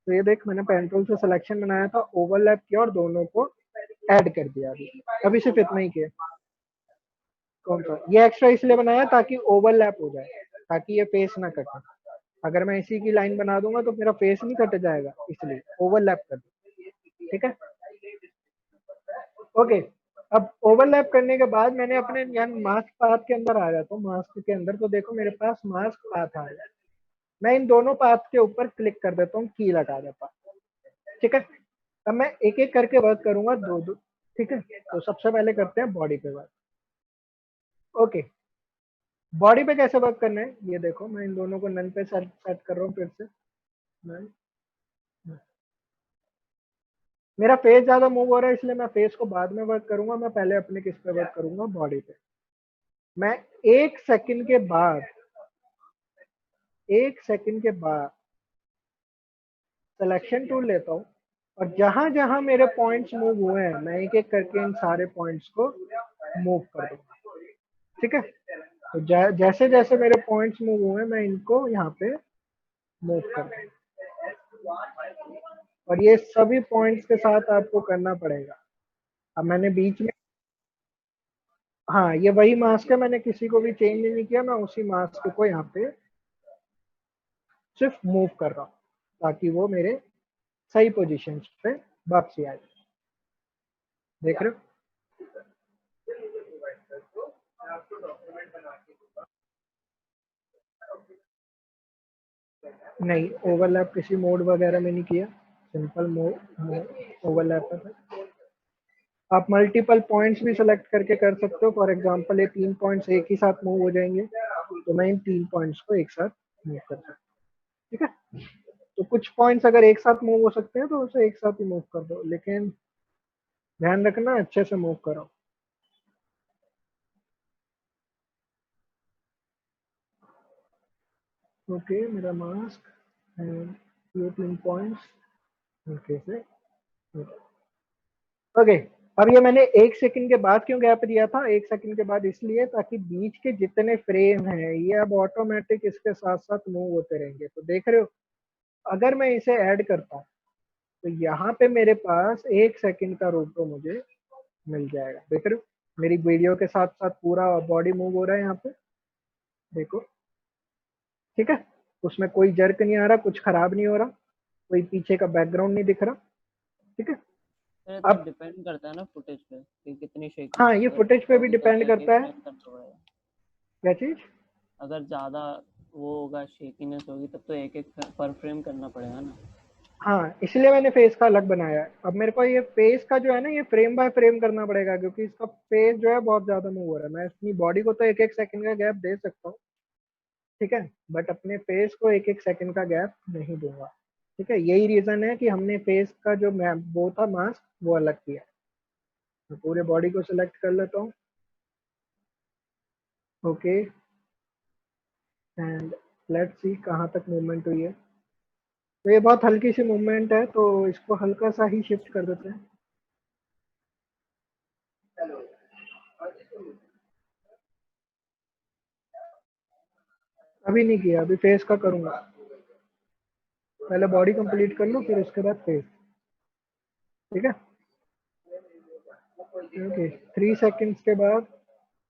तो ये देख मैंने पेन टूल से सिलेक्शन बनाया था, ओवरलैप किया और दोनों को ऐड कर दिया। अभी सिर्फ इतना ही किया। कौन सा? ये एक्स्ट्रा इसलिए बनाया ताकि ओवरलैप हो जाए, ताकि ये फेस ना कटे। अगर मैं इसी की लाइन बना दूंगा तो मेरा फेस नहीं कट जाएगा, इसलिए ओवरलैप कर दो। ठीक है, ओके। अब ओवरलैप करने के बाद मैंने अपने यहाँ मास्क पाथ के अंदर आ जाता हूँ। मास्क के अंदर तो देखो मेरे पास मास्क पाथ आ गया। मैं इन दोनों पाथ के ऊपर क्लिक कर देता हूँ, की लगा देता हूँ। ठीक है, अब मैं एक एक करके वर्क करूंगा, दो दो। ठीक है, तो सबसे पहले करते हैं बॉडी पे वर्क। ओके, बॉडी पे कैसे वर्क करना है ये देखो। मैं इन दोनों को नन पे सेट कर रहा हूँ फिर से। नन। मेरा फेस ज्यादा मूव हो रहा है इसलिए मैं फेस को बाद में वर्क करूंगा। मैं पहले अपने किस पे वर्क करूंगा, बॉडी पे। मैं 1 सेकंड के बाद 1 सेकंड के बाद सिलेक्शन टूल लेता हूँ और जहां जहां मेरे पॉइंट्स मूव हुए हैं मैं एक एक करके इन सारे पॉइंट्स को मूव कर दूंगा। ठीक है, तो जैसे जैसे मेरे पॉइंट्स मूव हुए मैं इनको यहाँ पे मूव कर दूंगा, और ये सभी पॉइंट्स के साथ आपको करना पड़ेगा। अब मैंने बीच में, हाँ ये वही मास्क है, मैंने किसी को भी चेंज नहीं किया। मैं उसी मास्क को यहाँ पे सिर्फ मूव कर रहा हूँ ताकि वो मेरे सही पोजीशन पे वापसी आ जाए। देख रहे हो? नहीं, ओवरलैप किसी मोड वगैरह में नहीं किया, सिंपल मोड ओवरलैप है। आप मल्टीपल पॉइंट्स भी सेलेक्ट करके कर सकते हो। फॉर एग्जांपल ये 3 पॉइंट्स एक ही साथ मूव हो जाएंगे, तो मैं इन 3 पॉइंट्स को एक साथ मूव कर सकता हूँ। ठीक है, तो कुछ पॉइंट्स अगर एक साथ मूव हो सकते हैं तो उसे एक साथ ही मूव कर दो, लेकिन ध्यान रखना अच्छे से मूव करो। ओके, मेरा मास्क एंड ये 3 पॉइंट्स हल्के से। ओके, अब ये मैंने 1 सेकंड के बाद क्यों गैप दिया था? 1 सेकंड के बाद इसलिए ताकि बीच के जितने फ्रेम हैं ये अब ऑटोमेटिक इसके साथ साथ मूव होते रहेंगे। तो देख रहे हो, अगर मैं इसे ऐड करता हूँ तो यहाँ पे मेरे पास 1 सेकंड का रोको मुझे मिल जाएगा। देख रहे हो, मेरी वीडियो के साथ साथ पूरा बॉडी मूव हो रहा है यहाँ पे, देखो। ठीक है, उसमें कोई जर्क नहीं आ रहा, कुछ खराब नहीं हो रहा, कोई पीछे का बैकग्राउंड नहीं दिख रहा। ठीक है, फिर तो अब डिपेंड करता है ना फुटेज पे कि कितनी शेकिंग हाँ ये फुटेज पे भी होगी, तब तो डिपेंड एक एक करता है। फ्रेम करना पड़ेगा। क्या चीज? अगर ज्यादा वो होगा, शेकीनेस होगी, तब तो एक एक पर फ्रेम करना पड़ेगा ना। हाँ, इसलिए मैंने फेस का अलग बनाया है। अब मेरे को ये फेस का जो है ना, ये फ्रेम बाय फ्रेम करना पड़ेगा क्योंकि इसका फेस जो है बहुत ज्यादा मूव हो रहा है। मैं अपनी बॉडी को तो एक एक सेकंड का गैप दे सकता हूँ, ठीक है, बट अपने फेस को एक एक सेकंड का गैप नहीं दूंगा। ठीक है, यही रीजन है कि हमने फेस का जो वो था मास्क वो अलग किया। मैं पूरे बॉडी को सिलेक्ट कर लेता हूँ। ओके, एंड लेट्स सी कहाँ तक मूवमेंट हुई है। तो ये बहुत हल्की सी मूवमेंट है, तो इसको हल्का सा ही शिफ्ट कर देते हैं। अभी नहीं किया, अभी फेस का करूंगा। पहले बॉडी कंप्लीट कर लो फिर उसके बाद फेस। ठीक है, ओके। 3 सेकंड्स के बाद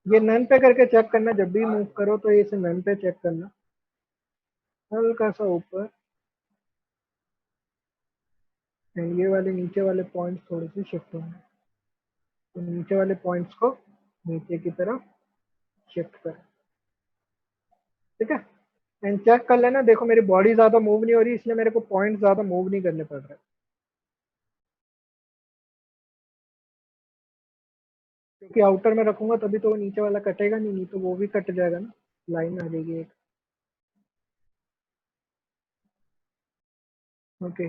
ये नन पे करके चेक करना, जब भी मूव करो तो इसे नन पे चेक करना, हल्का सा ऊपर। एंड ये वाले नीचे वाले पॉइंट्स थोड़े से शिफ्ट होंगे, तो नीचे वाले पॉइंट्स को नीचे की तरफ शिफ्ट कर। ठीक है, एंड चेक कर लेना। देखो मेरी बॉडी ज्यादा मूव नहीं हो रही, इसलिए मेरे को पॉइंट ज्यादा मूव नहीं करने पड़ रहे। क्योंकि आउटर में रखूंगा तभी तो वो नीचे वाला कटेगा नहीं, नहीं तो वो भी कट जाएगा ना, लाइन आ जाएगी एक। ओके,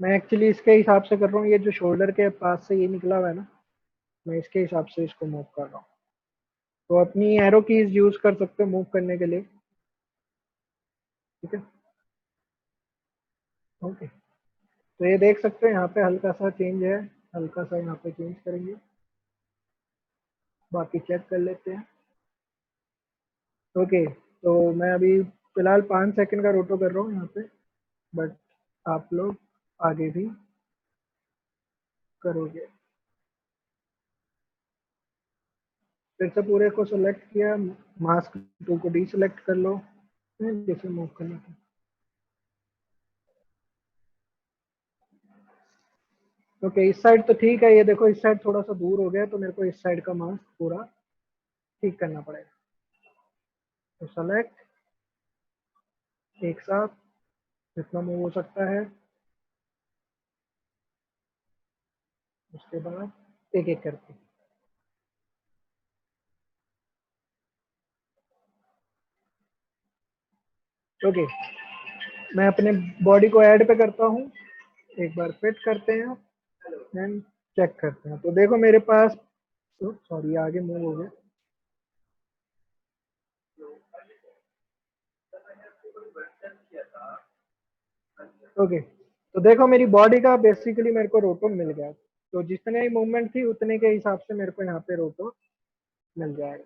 मैं एक्चुअली इसके हिसाब से कर रहा हूँ, ये जो शोल्डर के पास से ये निकला हुआ है ना, मैं इसके हिसाब से इसको मूव कर रहा हूँ। तो अपनी एरो कीज यूज कर सकते हो मूव करने के लिए। ठीक है, ओके। तो ये देख सकते हो यहाँ पे हल्का सा चेंज है, हल्का सा यहाँ पे चेंज करेंगे, बाकी चेक कर लेते हैं। ओके, तो मैं अभी फिलहाल 5 सेकंड का रोटो कर रहा हूँ यहाँ पे, बट आप लोग आगे भी करोगे। फिर से पूरे को सेलेक्ट किया, मास्क 2 को डीसेलेक्ट कर लो, जैसे मूव करना था। ओके, इस साइड तो ठीक है, ये देखो इस साइड थोड़ा सा दूर हो गया, तो मेरे को इस साइड का मास्क पूरा ठीक करना पड़ेगा। तो सेलेक्ट, एक साथ जितना मूव हो सकता है, उसके बाद एक एक करके। ओके, मैं अपने बॉडी को ऐड पे करता हूँ, एक बार फिट करते हैं, देन चेक करते हैं। तो देखो मेरे पास, सॉरी आगे मूव हो गया। ओके, तो देखो मेरी बॉडी का बेसिकली मेरे को रोटो मिल गया। तो जितने ही मूवमेंट थी उतने के हिसाब से मेरे को यहाँ पे रोटो मिल जाएगा।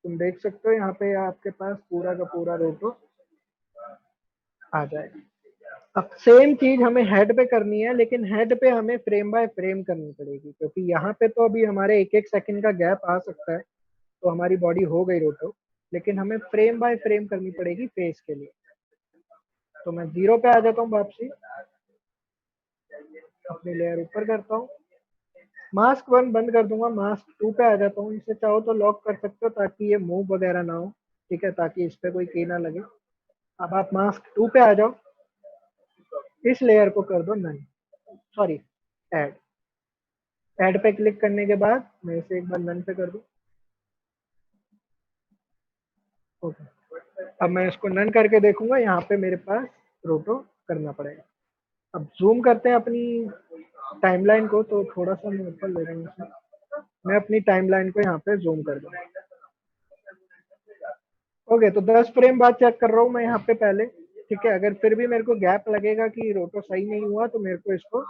तुम देख सकते हो यहाँ पे आपके पास पूरा का पूरा रोटो आ जाएगा। अब सेम चीज हमें हेड पे करनी है, लेकिन हेड पे हमें फ्रेम बाय फ्रेम करनी पड़ेगी, क्योंकि यहाँ पे तो अभी हमारे एक एक सेकंड का गैप आ सकता है, तो हमारी बॉडी हो गई रोटो, लेकिन हमें फ्रेम बाय फ्रेम करनी पड़ेगी फेस के लिए। तो मैं 0 पे आ जाता हूँ वापसी, अपनी लेयर ऊपर करता हूँ, मास्क 1 बंद कर दूंगा, मास्क 2 पे आ जाता हूँ। इसे चाहो तो लॉक कर सकते हो ताकि ये मूव वगैरह ना हो, ठीक है, ताकि इस पे कोई की ना लगे। अब आप मास्क 2 पे आ जाओ, इस लेयर को कर दो नन, सॉरी ऐड। ऐड पे क्लिक करने के बाद मैं इसे एक बार नन पे कर दूं। ओके, अब मैं इसको नन करके देखूंगा, यहाँ पे मेरे पास रोटो करना पड़ेगा। अब जूम करते हैं अपनी टाइमलाइन को, तो थोड़ा सा मैं ऊपर ले रहा हूँ इसे। मैं अपनी टाइमलाइन को यहाँ पे जूम कर दूँ। ओके, तो 10 फ्रेम बाद चेक कर रहा हूँ मैं यहाँ पे पहले, ठीक है। अगर फिर भी मेरे को गैप लगेगा कि रोटो सही नहीं हुआ, तो मेरे को इसको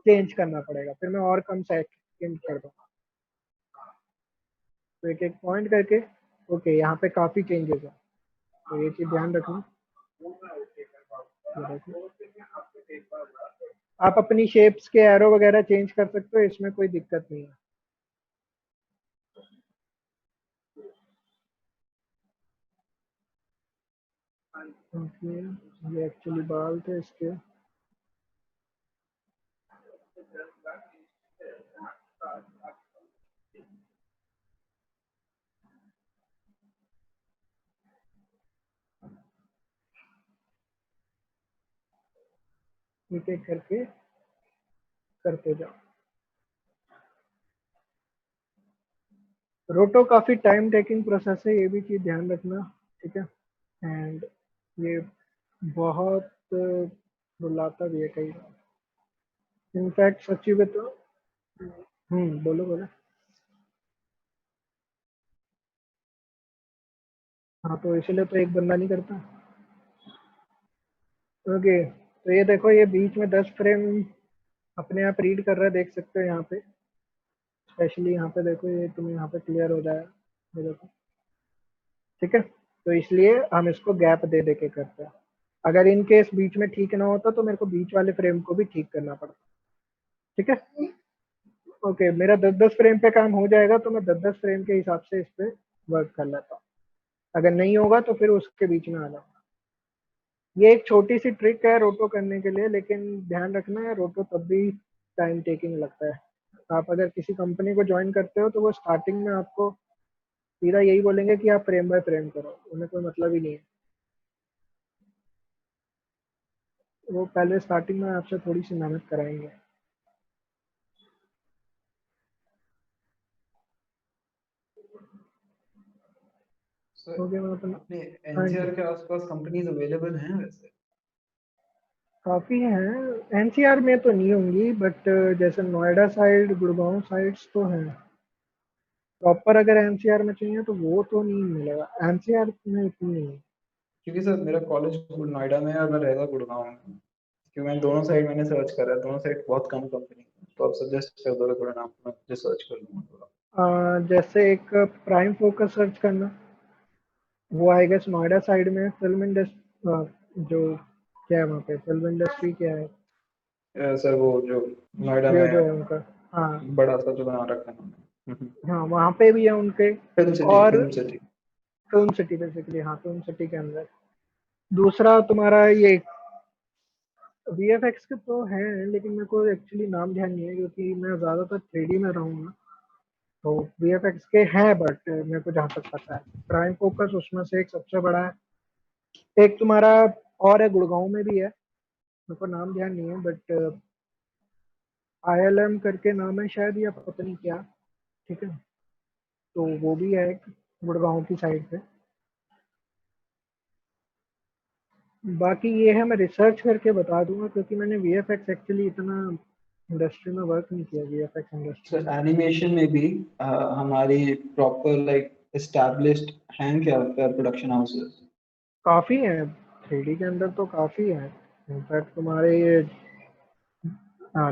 चेंज करना पड़ेगा, फिर मैं और कम सेकंड कर दूँगा। तो एक एक पॉइंट करके, ओके, यहाँ पे काफी चेंजेस है, तो ये चीज ध्यान रखना। आप अपनी शेप्स के एरो वगैरह चेंज कर सकते हो, इसमें कोई दिक्कत नहीं है। ओके, ये एक्चुअली बाल थे इसके। एक एक करके करते जाओ। रोटो काफी टाइम टेकिंग प्रोसेस है, ये भी चीज ध्यान रखना, ठीक है। एंड ये बहुत रुलाता भी है कई बार, इनफैक्ट सच्ची में तो। बोलो बोलो। हाँ, तो इसलिए तो एक बंदा नहीं करता। ओके, तो ये देखो, ये बीच में 10 फ्रेम अपने आप रीड कर रहा है, देख सकते हो यहाँ पे। स्पेशली यहाँ पे देखो, ये तुम्हें यहाँ पे क्लियर हो जाएगा, ये देखो, ठीक है। तो इसलिए हम इसको गैप दे दे के करते हैं। अगर इन केस बीच में ठीक ना होता, तो मेरे को बीच वाले फ्रेम को भी ठीक करना पड़ता, ठीक है। ओके, मेरा 10-10 फ्रेम पे काम हो जाएगा, तो मैं 10-10 फ्रेम के हिसाब से इस पे वर्क कर लेता हूँ। अगर नहीं होगा तो फिर उसके बीच में आ जाऊंगा। ये एक छोटी सी ट्रिक है रोटो करने के लिए, लेकिन ध्यान रखना है, रोटो तब भी टाइम टेकिंग लगता है। आप अगर किसी कंपनी को ज्वाइन करते हो, तो वो स्टार्टिंग में आपको सीधा यही बोलेंगे कि आप फ्रेम बाय फ्रेम करो, उन्हें कोई मतलब ही नहीं है। वो पहले स्टार्टिंग में आपसे थोड़ी सी मेहनत कराएंगे। सर, हो गया मैं अपना। अपने हाँ जी, एनसीआर के आसपास कंपनीज अवेलेबल हैं वैसे? काफ़ी हैं, एनसीआर में तो नहीं होंगी, बट जैसे नोएडा साइड, गुड़गांव साइड्स तो हैं। प्रॉपर अगर एनसीआर में चाहिए तो वो तो नहीं मिलेगा, एनसीआर में इतनी नहीं है। क्योंकि सर मेरा कॉलेज नोएडा में है और मैं रहता गुड़गांव में हूँ। क्योंकि मैं दोनों साइड मैंने सर्च करा है, दोनों साइड बहुत कम कंपनी है, तो आप सजेस्ट कर दोगे थोड़ा नाम, मैं मुझे सर्च कर लूँगा थोड़ा। जैसे एक प्राइम फोकस सर्च करना, वो आएगा नोएडा साइड में। फिल्म इंडस्ट्री जो क्या है वहाँ पे, फिल्म इंडस्ट्री क्या है, सर वो जो नोएडा जो में है उनका, हाँ बड़ा सा जो बना रखा है उन्होंने। हाँ वहाँ पे भी है उनके। फिल्म सिटी, और film city. Film city basically, हाँ फिल्म सिटी के अंदर। दूसरा तुम्हारा ये वीएफएक्स के तो हैं, लेकिन मेरे को एक्चुअली नाम ध्यान नहीं है क्योंकि मैं ज़्यादातर 3D में रहूँगा। तो वीएफएक्स के हैं, बट मेरे को जहाँ तक पता है प्राइम फोकस उसमें से एक सबसे बड़ा है। एक तुम्हारा और है, गुड़गांव में भी है, मेरे को नाम ध्यान नहीं है, बट ILM करके नाम है शायद, या पता नहीं क्या। ठीक है, तो वो भी है एक, गुड़गांव की साइड पे। बाकी ये है, मैं रिसर्च करके बता दूंगा क्योंकि मैंने वीएफएक्स एक्चुअली इतना इंडस्ट्री में वर्क नहीं किया, वीएफएक्स इंडस्ट्री सर में। एनिमेशन में भी हमारी प्रॉपर लाइक एस्टैब्लिश्ड हैं क्या प्रोडक्शन हाउसेस? काफ़ी है, 3D के अंदर तो काफ़ी है। इनफैक्ट तुम्हारे ये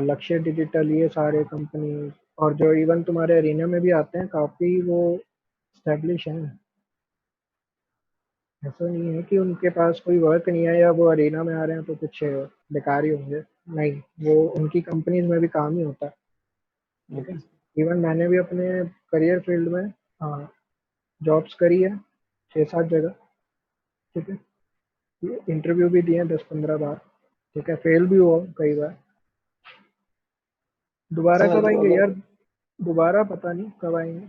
लक्ष्य डिजिटल, ये सारे कंपनी, और जो इवन तुम्हारे अरीना में भी आते हैं, काफ़ी वो स्टैब्लिश हैं। ऐसा नहीं है कि उनके पास कोई वर्क नहीं है या वो अरीना में आ रहे हैं तो कुछ बेकार ही होंगे। नहीं, वो उनकी कंपनीज में भी काम ही होता है। ठीक है, इवन मैंने भी अपने करियर फील्ड में, हाँ, जॉब्स करी है 6-7 जगह। ठीक है, इंटरव्यू भी दिए 10-15 बार। ठीक है, फेल भी हुआ कई बार। दोबारा सर कब तो आएंगे अगर यार, दोबारा पता नहीं कब आएंगे।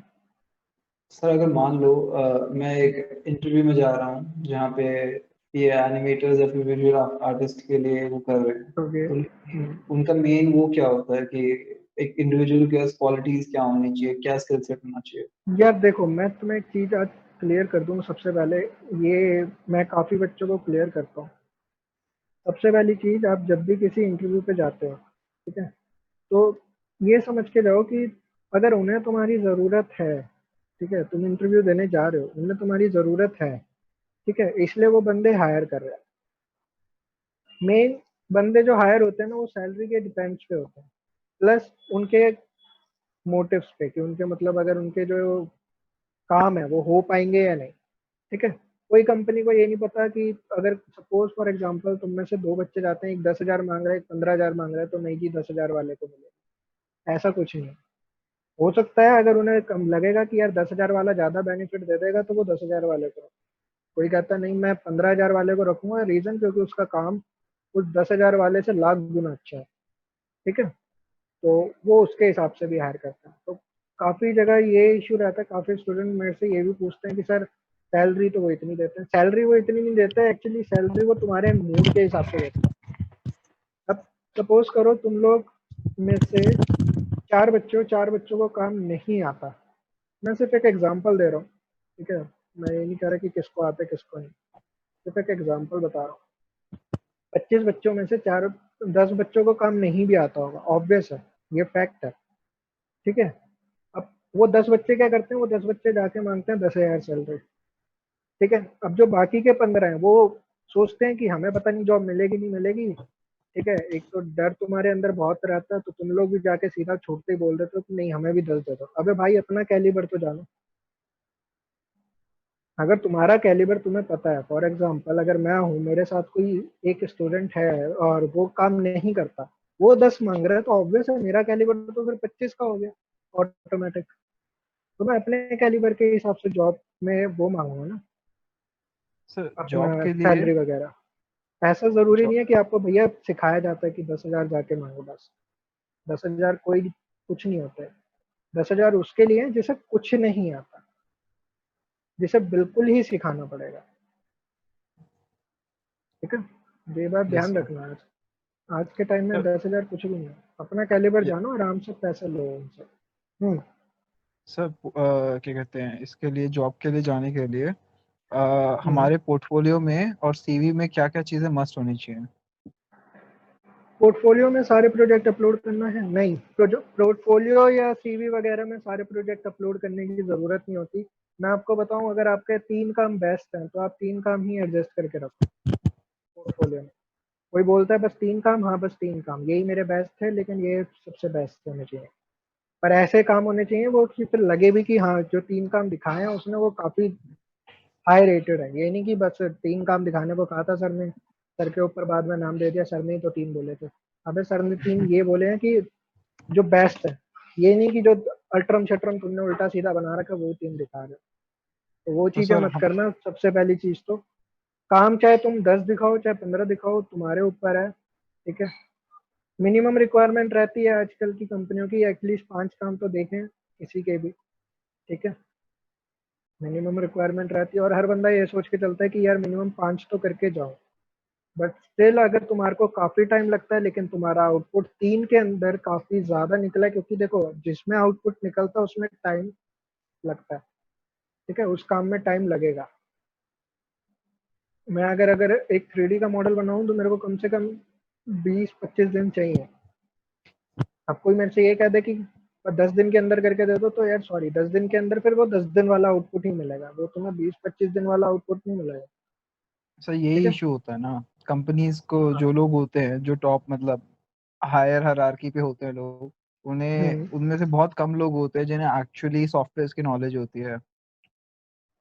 सर अगर मान लो मैं एक इंटरव्यू में जा रहा हूँ जहाँ पे ये एनिमेटर्स या फिर विजुअल आर्टिस्ट के लिए वो कर रहे हैं, तो ये तो उनका मेन वो क्या होता है कि एक इंडिविजुअल के पास क्वालिटीज क्या होनी चाहिए, क्या स्किल सेट होना चाहिए? यार देखो, मैं तुम्हें एक चीज़ आज क्लियर कर दूँ सबसे पहले। ये मैं काफ़ी बच्चों को क्लियर करता हूँ। सबसे पहली चीज़, आप जब भी किसी इंटरव्यू पे जाते हो, ठीक है, तो ये समझ के जाओ कि अगर उन्हें तुम्हारी ज़रूरत है, ठीक है, तुम इंटरव्यू देने जा रहे हो, उन्हें तुम्हारी ज़रूरत है, ठीक है, इसलिए वो बंदे हायर कर रहे हैं। मेन बंदे जो हायर होते हैं ना, वो सैलरी के डिपेंड्स पे होते हैं, प्लस उनके मोटिव्स पे, कि उनके मतलब अगर उनके जो काम है वो हो पाएंगे या नहीं। ठीक है, कोई कंपनी को ये नहीं पता कि अगर सपोज फॉर एग्जांपल तुम में से 2 बच्चे जाते हैं, एक 10,000 मांग रहा है, एक 15,000 मांग रहा है, तो नहीं जी 10,000 वाले को मिलेगा, ऐसा कुछ नहीं है। हो सकता है अगर उन्हें कम लगेगा कि यार 10,000 वाला ज्यादा बेनिफिट दे देगा तो वो 10,000 वाले को, कोई कहता नहीं मैं 15,000 वाले को रखूंगा, रीजन क्योंकि उसका काम उस 10,000 वाले से लाख गुना अच्छा है। ठीक है, तो वो उसके हिसाब से भी हायर करता है। तो काफ़ी जगह ये इशू रहता है, काफ़ी स्टूडेंट मेरे से ये भी पूछते हैं कि सर सैलरी तो वो इतनी देते हैं। सैलरी वो इतनी नहीं देते, एक्चुअली सैलरी वो तुम्हारे मूड के हिसाब से देते हैं। अब सपोज करो तुम लोग में से 4 बच्चे हो, 4 बच्चों को काम नहीं आता। मैं सिर्फ एक एग्जांपल दे रहा हूँ, ठीक है, मैं ये नहीं कह रहा कि किसको आता है किसको नहीं, सिर्फ एक एग्जांपल बता रहा हूँ। 25 बच्चों में से 10 बच्चों को काम नहीं भी आता होगा, ऑब्वियस है, ये फैक्ट है। ठीक है, अब वो 10 बच्चे क्या करते हैं, वो 10 बच्चे जाके मांगते हैं 10,000 सैलरी। ठीक है, अब जो बाकी के 15 हैं वो सोचते हैं कि हमें पता नहीं जॉब मिलेगी नहीं मिलेगी। ठीक है, एक तो डर तुम्हारे अंदर बहुत रहता है, तो तुम लोग भी जाके सीधा छोड़ते ही बोल देते हो कि नहीं हमें भी 10 दे दो। अबे भाई, अपना कैलिबर तो जानो। अगर तुम्हारा कैलिबर तुम्हें पता है, फॉर एग्जाम्पल अगर मैं हूँ, मेरे साथ कोई एक स्टूडेंट है और वो काम नहीं करता, वो 10 मांग रहा है, तो ऑब्वियस है मेरा कैलिबर तो फिर 25 का हो गया ऑटोमेटिक। तो मैं अपने कैलिबर के हिसाब से जॉब में वो मांगूंगा ना, सर अपना जॉब के लिए सैलरी वगैरह। ऐसा जरूरी जॉब नहीं है कि आपको भैया सिखाया जाता है कि 10,000 जाके मांगो बस। 10,000 कोई कुछ नहीं होता है। 10,000 उसके लिए है जिसे कुछ नहीं आता, जिसे बिल्कुल ही सिखाना पड़ेगा। ठीक है, तो ये बात यस ध्यान सर। रखना। आज के टाइम में सर 10,000 कुछ भी नहीं है। अपना कैलिबर ये- जानो, आराम से पैसे लो उनसे। सर क्या कहते हैं, इसके लिए जॉब के लिए जाने के लिए हम्म। हमारे पोर्टफोलियो में और सीवी में क्या क्या चीज़ें मस्ट होनी चाहिए? पोर्टफोलियो में सारे प्रोजेक्ट अपलोड करना है? नहीं, पोर्टफोलियो या सीवी वगैरह में सारे प्रोजेक्ट अपलोड करने की जरूरत नहीं होती। मैं आपको बताऊं, अगर आपके 3 काम बेस्ट हैं तो आप 3 काम ही एडजस्ट करके रखो पोर्टफोलियो में। कोई बोलता है बस 3 काम, हाँ बस 3 काम यही मेरे बेस्ट है, लेकिन ये सबसे बेस्ट होने चाहिए। पर ऐसे काम होने चाहिए वो कि फिर लगे भी कि हाँ जो 3 काम दिखाए हैं उसने वो काफी हाई रेटेड है। ये नहीं कि बस 3 काम दिखाने को कहा था सर ने, सर के ऊपर बाद में नाम दे दिया, सर ने ही तो 3 बोले थे। अबे सर ने 3 ये बोले हैं कि जो बेस्ट है, ये नहीं कि जो अल्ट्रम शट्रम तुमने उल्टा सीधा बना रखा वो 3 दिखा रहे हो। तो वो तो चीजें सर मत हम करना। सबसे पहली चीज तो काम चाहे तुम 10 दिखाओ चाहे 15 दिखाओ, तुम्हारे ऊपर है। ठीक है, मिनिमम रिक्वायरमेंट रहती है आजकल की कंपनियों की, एटलीस्ट 5 काम तो देखें किसी के भी। ठीक है, मिनिमम रिक्वायरमेंट रहती है और हर बंदा ये सोच के चलता है कि यार मिनिमम 5 तो करके जाओ। बट स्टिल अगर तुम्हारे को काफी टाइम लगता है लेकिन तुम्हारा आउटपुट 3 के अंदर काफी ज्यादा निकला है, क्योंकि देखो जिसमें आउटपुट निकलता है उसमें टाइम लगता है। ठीक है, उस काम में टाइम लगेगा। मैं अगर अगर एक 3D का मॉडल बनाऊं तो मेरे को कम से कम 20-25 दिन चाहिए। अब कोई मेरे से ये कह दे कि 10 दिन के अंदर करके दे दो, तो यार सॉरी, 10 दिन के अंदर फिर वो 10 दिन वाला आउटपुट ही मिलेगा, वो तुम्हें 20-25 दिन वाला आउटपुट नहीं मिलेगा। सर ठीक यही है। इशू होता है ना कंपनीज को, हाँ। जो लोग होते हैं जो टॉप मतलब हायर हायरार्की पे होते हैं लोग, उन्हें हम्म। उनमें से बहुत कम लोग होते हैं जिन्हें एक्चुअली सॉफ्टवेयर की नॉलेज होती है।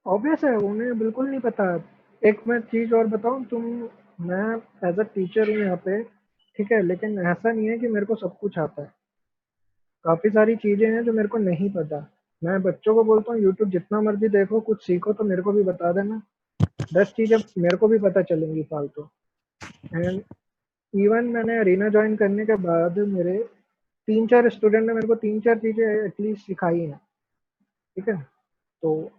ऑब्वियस है, उन्हें बिल्कुल नहीं पता। एक मैं चीज और बताऊं तुम, मैं एज अ टीचर हूँ यहाँ पे। ठीक है, लेकिन ऐसा नहीं है कि मेरे को सब कुछ आता है। काफी सारी चीजें हैं जो मेरे को नहीं पता। मैं बच्चों को बोलता हूँ यूट्यूब जितना मर्जी देखो, कुछ सीखो तो मेरे को भी बता देना। 10 चीजें मेरे को भी पता चलेंगी फालतू। एंड इवन मैंने अरीना ज्वाइन करने के बाद मेरे 3-4 स्टूडेंट ने मेरे को 3-4 चीजें एटलीस्ट सिखाई हैं। ठीक है, तो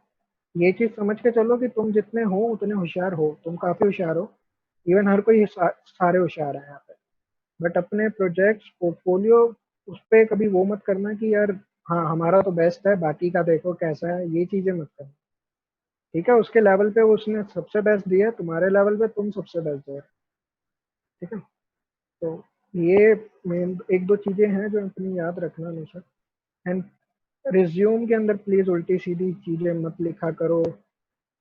ये चीज समझ के चलो कि तुम जितने हो उतने होशियार हो, तुम काफी होशियार हो। इवन हर कोई सारे होशियार है यहाँ पे। बट अपने प्रोजेक्ट्स पोर्टफोलियो उस पर कभी वो मत करना कि यार हाँ हमारा तो बेस्ट है बाकी का देखो कैसा है, ये चीजें मत करना। ठीक है, उसके लेवल पे उसने सबसे बेस्ट दिया, तुम्हारे लेवल पे तुम सबसे बेस्ट दो। ठीक है, तो ये मेन 1-2 चीजें हैं जो अपनी याद रखना हमेशा। एंड रिज्यूम के अंदर प्लीज उल्टी सीधी चीजें मत लिखा करो।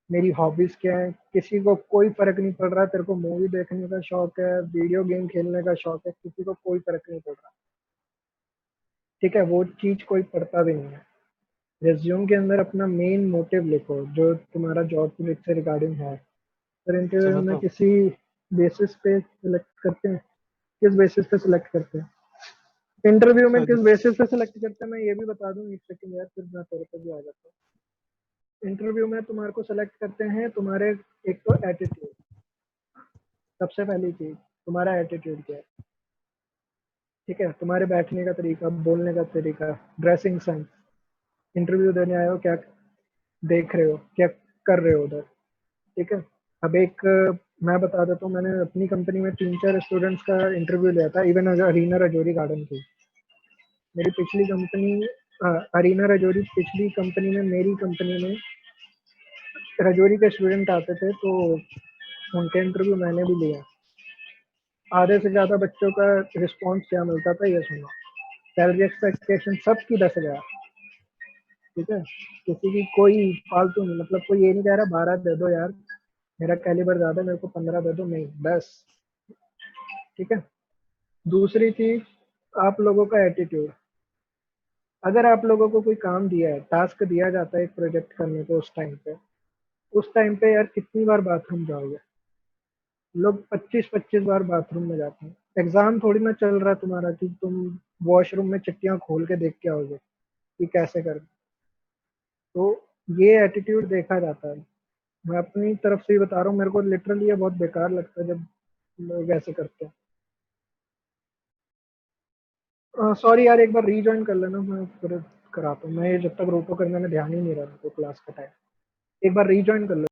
मेरी हॉबीज क्या है, किसी को कोई फर्क नहीं पड़ रहा। तेरे को मूवी देखने का शौक है, वीडियो गेम खेलने का शौक है, किसी को कोई फर्क नहीं पड़ रहा। ठीक है, वो चीज कोई पढ़ता भी नहीं है। रिज्यूम के अंदर अपना मेन मोटिव लिखो जो तुम्हारा जॉब से रिगार्डिंग है। फिर सर इंटरव्यू में मतलब किसी बेसिस पे सिलेक्ट करते हैं, किस बेसिस पे सिलेक्ट करते हैं, इंटरव्यू में सर किस बेसिस पे सिलेक्ट करते हैं, मैं ये भी बता दूं 1 सेकंड यार, फिर मैं तेरे पे भी आ जाता हूँ। इंटरव्यू में तुम्हारे को सिलेक्ट करते हैं तुम्हारे, एक तो एटीट्यूड, सबसे पहली चीज तुम्हारा एटीट्यूड क्या है। ठीक है, तुम्हारे बैठने का तरीका, बोलने का तरीका, ड्रेसिंग सेंस। इंटरव्यू देने आए हो, क्या देख रहे हो, क्या कर रहे हो उधर। ठीक है, अब एक मैं बता देता हूँ, मैंने अपनी कंपनी में 3-4 स्टूडेंट्स का इंटरव्यू लिया था, इवन अरीना रजौरी गार्डन की। मेरी पिछली कंपनी अरीना रजौरी, पिछली कंपनी में मेरी कंपनी में रजौरी के स्टूडेंट आते थे, तो उनके इंटरव्यू मैंने भी लिया। आधे से ज्यादा बच्चों का रिस्पॉन्स क्या मिलता था ये सुनो। सैलरी एक्सपेक्टेशन सबकी 10,000। ठीक है, किसी की कोई फालतू नहीं, मतलब कोई ये नहीं कह रहा 12 दे दो यार, मेरा कैलिबर ज्यादा मेरे को 15 दे दो, नहीं 10। ठीक है, दूसरी चीज आप लोगों का एटीट्यूड। अगर आप लोगों को कोई काम दिया है, टास्क दिया जाता है एक प्रोजेक्ट करने को, उस टाइम पे यार कितनी बार बाथरूम जाओगे। लोग 25-25 बार बाथरूम में जाते हैं। एग्जाम थोड़ी ना चल रहा है तुम्हारा कि तुम वॉशरूम में चिट्ठियां खोल के देख के आओगे कि कैसे कर। तो ये एटीट्यूड देखा जाता है। मैं अपनी तरफ से ही बता रहा हूँ, मेरे को लिटरली ये बहुत बेकार लगता है जब लोग ऐसे करते हैं। सॉरी यार, एक बार रीजॉइन कर लेना, मैं फिर कराता हूँ। मैं ये जब तक रोको करने में ध्यान ही नहीं रहा, तो क्लास का टाइम एक बार रीजॉइन कर लो।